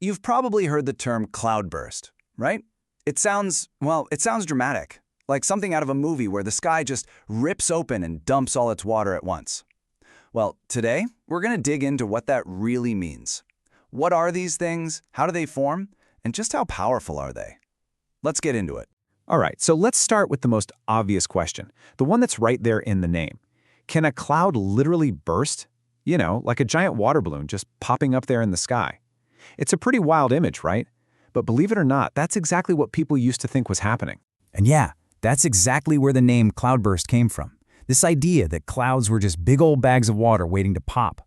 You've probably heard the term cloudburst, right? It sounds dramatic, like something out of a movie where the sky just rips open and dumps all its water at once. Well, today, we're going to dig into what that really means. What are these things? How do they form? And just how powerful are they? Let's get into it. All right, so let's start with the most obvious question, the one that's right there in the name. Can a cloud literally burst? You know, like a giant water balloon just popping up there in the sky. It's a pretty wild image, right? But believe it or not, that's exactly what people used to think was happening. And yeah, that's exactly where the name cloudburst came from. This idea that clouds were just big old bags of water waiting to pop.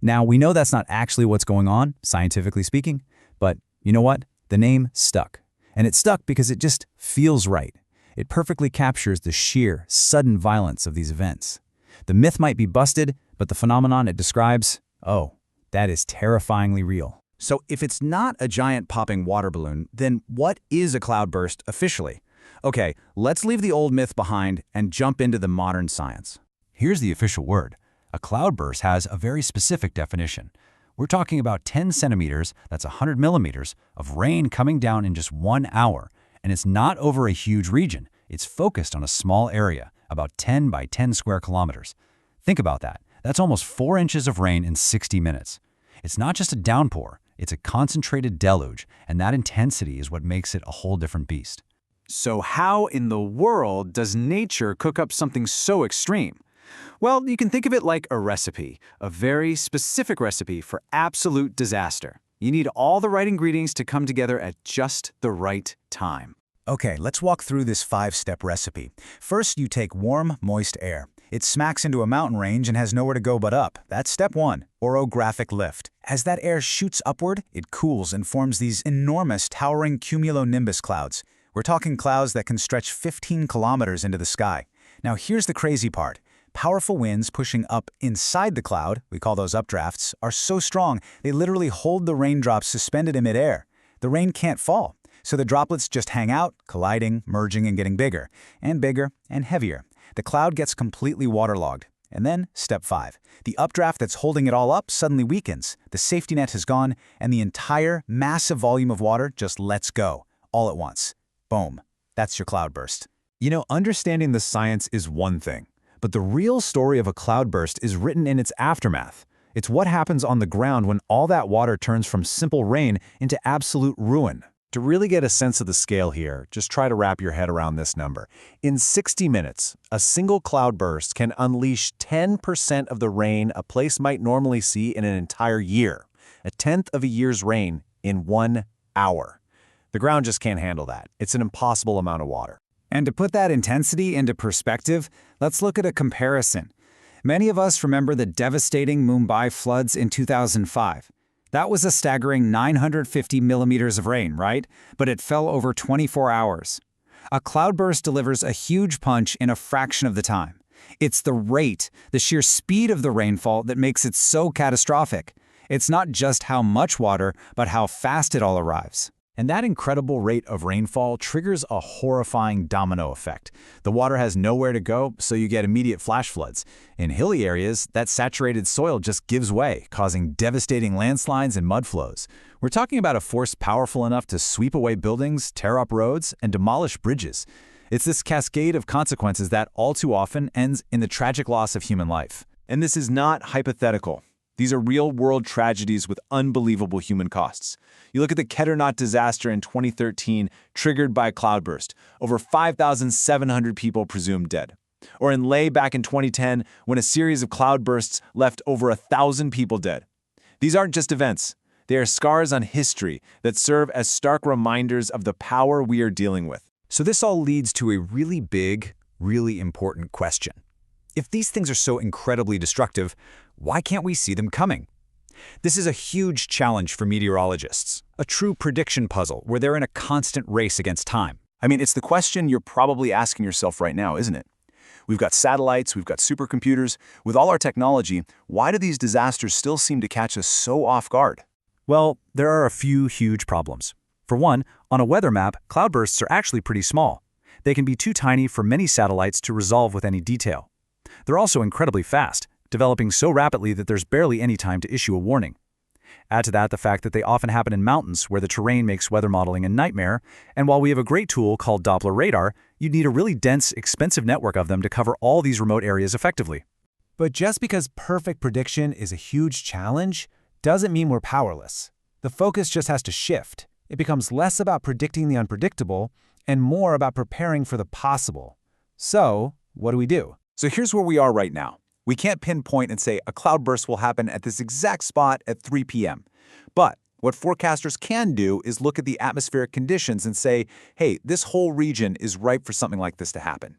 Now, we know that's not actually what's going on, scientifically speaking, but you know what? The name stuck. And it stuck because it just feels right. It perfectly captures the sheer, sudden violence of these events. The myth might be busted, but the phenomenon it describes, oh, that is terrifyingly real. So if it's not a giant popping water balloon, then what is a cloudburst officially? Okay, let's leave the old myth behind and jump into the modern science. Here's the official word. A cloudburst has a very specific definition. We're talking about 10 centimeters, that's 100 millimeters, of rain coming down in just 1 hour. And it's not over a huge region. It's focused on a small area, about 10 by 10 square kilometers. Think about that. That's almost 4 inches of rain in 60 minutes. It's not just a downpour. It's a concentrated deluge, and that intensity is what makes it a whole different beast. So how in the world does nature cook up something so extreme? Well, you can think of it like a recipe, a very specific recipe for absolute disaster. You need all the right ingredients to come together at just the right time. Okay, let's walk through this 5-step recipe. First, you take warm, moist air. It smacks into a mountain range and has nowhere to go but up. That's step 1, orographic lift. As that air shoots upward, it cools and forms these enormous towering cumulonimbus clouds. We're talking clouds that can stretch 15 kilometers into the sky. Now here's the crazy part. Powerful winds pushing up inside the cloud, we call those updrafts, are so strong they literally hold the raindrops suspended in midair. The rain can't fall, so the droplets just hang out, colliding, merging, and getting bigger and heavier. The cloud gets completely waterlogged. And then, step 5. The updraft that's holding it all up suddenly weakens, the safety net has gone, and the entire massive volume of water just lets go, all at once. Boom. That's your cloudburst. You know, understanding the science is one thing, but the real story of a cloudburst is written in its aftermath. It's what happens on the ground when all that water turns from simple rain into absolute ruin. To really get a sense of the scale here, just try to wrap your head around this number. In 60 minutes, a single cloudburst can unleash 10% of the rain a place might normally see in an entire year. A tenth of a year's rain in 1 hour. The ground just can't handle that. It's an impossible amount of water. And to put that intensity into perspective, let's look at a comparison. Many of us remember the devastating Mumbai floods in 2005. That was a staggering 950 millimeters of rain, right? But it fell over 24 hours. A cloudburst delivers a huge punch in a fraction of the time. It's the rate, the sheer speed of the rainfall that makes it so catastrophic. It's not just how much water, but how fast it all arrives. And that incredible rate of rainfall triggers a horrifying domino effect. The water has nowhere to go, so you get immediate flash floods. In hilly areas, that saturated soil just gives way, causing devastating landslides and mud flows. We're talking about a force powerful enough to sweep away buildings, tear up roads, and demolish bridges. It's this cascade of consequences that all too often ends in the tragic loss of human life. And this is not hypothetical. These are real-world tragedies with unbelievable human costs. You look at the Kedarnath disaster in 2013, triggered by a cloudburst. Over 5,700 people presumed dead. Or in Leh back in 2010, when a series of cloudbursts left over 1,000 people dead. These aren't just events. They are scars on history that serve as stark reminders of the power we are dealing with. So this all leads to a really big, really important question. If these things are so incredibly destructive, why can't we see them coming? This is a huge challenge for meteorologists, a true prediction puzzle where they're in a constant race against time. I mean, it's the question you're probably asking yourself right now, isn't it? We've got satellites, we've got supercomputers. With all our technology, why do these disasters still seem to catch us so off guard? Well, there are a few huge problems. For one, on a weather map, cloudbursts are actually pretty small. They can be too tiny for many satellites to resolve with any detail. They're also incredibly fast, developing so rapidly that there's barely any time to issue a warning. Add to that the fact that they often happen in mountains where the terrain makes weather modeling a nightmare, and while we have a great tool called Doppler radar, you'd need a really dense, expensive network of them to cover all these remote areas effectively. But just because perfect prediction is a huge challenge doesn't mean we're powerless. The focus just has to shift. It becomes less about predicting the unpredictable and more about preparing for the possible. So, what do? So here's where we are right now. We can't pinpoint and say a cloudburst will happen at this exact spot at 3 p.m. But what forecasters can do is look at the atmospheric conditions and say, hey, this whole region is ripe for something like this to happen.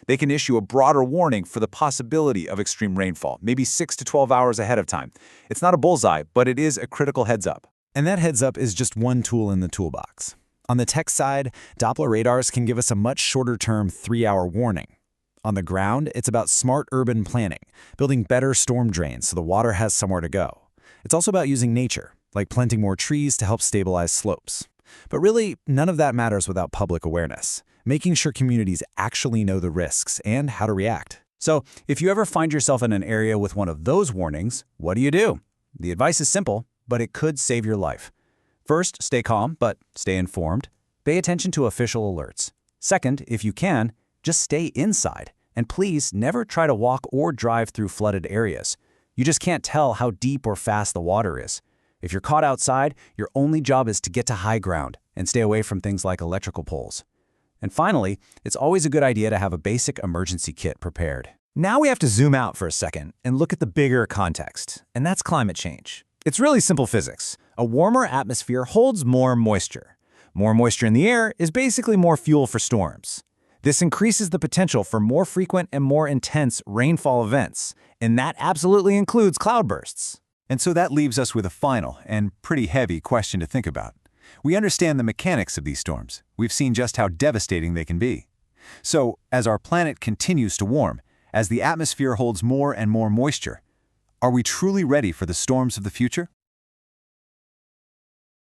They can issue a broader warning for the possibility of extreme rainfall, maybe 6 to 12 hours ahead of time. It's not a bullseye, but it is a critical heads up. And that heads up is just one tool in the toolbox. On the tech side, Doppler radars can give us a much shorter-term 3-hour warning. On the ground, it's about smart urban planning, building better storm drains so the water has somewhere to go. It's also about using nature, like planting more trees to help stabilize slopes. But really, none of that matters without public awareness, making sure communities actually know the risks and how to react. So, if you ever find yourself in an area with one of those warnings, what do? The advice is simple, but it could save your life. First, stay calm, but stay informed. Pay attention to official alerts. Second, if you can, just stay inside. And please never try to walk or drive through flooded areas. You just can't tell how deep or fast the water is. If you're caught outside, your only job is to get to high ground and stay away from things like electrical poles. And finally, it's always a good idea to have a basic emergency kit prepared. Now we have to zoom out for a second and look at the bigger context, and that's climate change. It's really simple physics. A warmer atmosphere holds more moisture. More moisture in the air is basically more fuel for storms. This increases the potential for more frequent and more intense rainfall events, and that absolutely includes cloudbursts. And so that leaves us with a final and pretty heavy question to think about. We understand the mechanics of these storms. We've seen just how devastating they can be. So, as our planet continues to warm, as the atmosphere holds more and more moisture, are we truly ready for the storms of the future?